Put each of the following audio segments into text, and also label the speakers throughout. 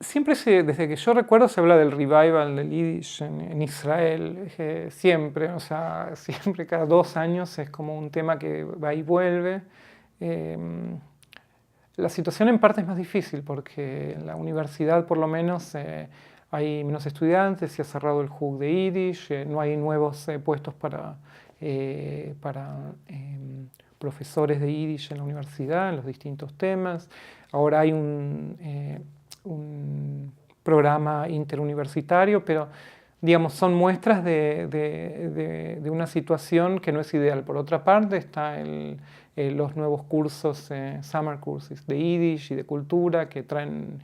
Speaker 1: Siempre desde que yo recuerdo se habla del revival del Yiddish en Israel, siempre, o sea, siempre cada 2 años es como un tema que va y vuelve. La situación en parte es más difícil porque en la universidad por lo menos hay menos estudiantes, se ha cerrado el Hug de Yiddish, no hay nuevos puestos para profesores de Yiddish en la universidad, en los distintos temas. Ahora hay un programa interuniversitario, pero digamos, son muestras de una situación que no es ideal. Por otra parte, están los nuevos cursos, summer courses de Yiddish y de cultura, que traen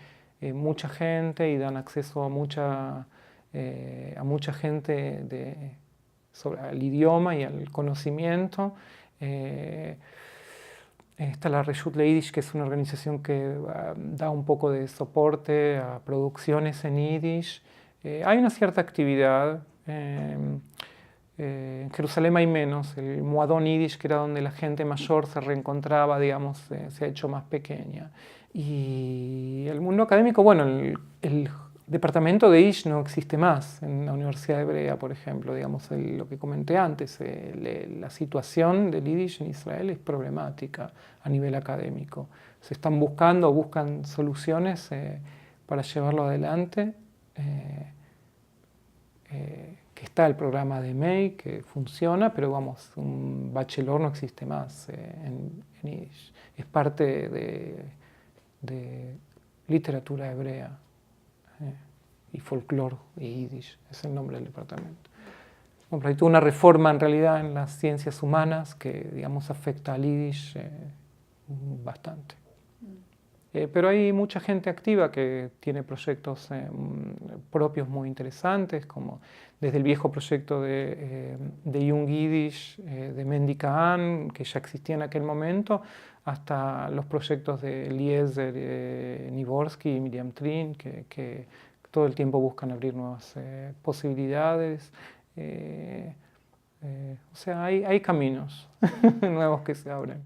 Speaker 1: mucha gente y dan acceso a mucha gente sobre el idioma y al conocimiento. Está la Reshut Yiddish, que es una organización que da un poco de soporte a producciones en Yiddish. Hay una cierta actividad. En Jerusalén hay menos. El Moadón Yiddish, que era donde la gente mayor se reencontraba, digamos, se ha hecho más pequeña. Y el mundo académico, bueno, el departamento de Yiddish no existe más en la Universidad Hebrea, por ejemplo. Digamos, lo que comenté antes, la situación del Yiddish en Israel es problemática a nivel académico. Se están buscan soluciones para llevarlo adelante. Que está el programa de MEI, que funciona, pero vamos, un bachelor no existe más en Yiddish. Es parte de literatura hebrea y folclore y Yiddish, es el nombre del departamento. Bueno, hay toda una reforma en realidad en las ciencias humanas que, digamos, afecta al Yiddish bastante. Pero hay mucha gente activa que tiene proyectos propios muy interesantes, como desde el viejo proyecto de Young Yiddish, de Mendy Kahn, que ya existía en aquel momento, hasta los proyectos de Eliezer Nivorsky y Miriam Trin, que todo el tiempo buscan abrir nuevas posibilidades. O sea, hay caminos nuevos que se abren.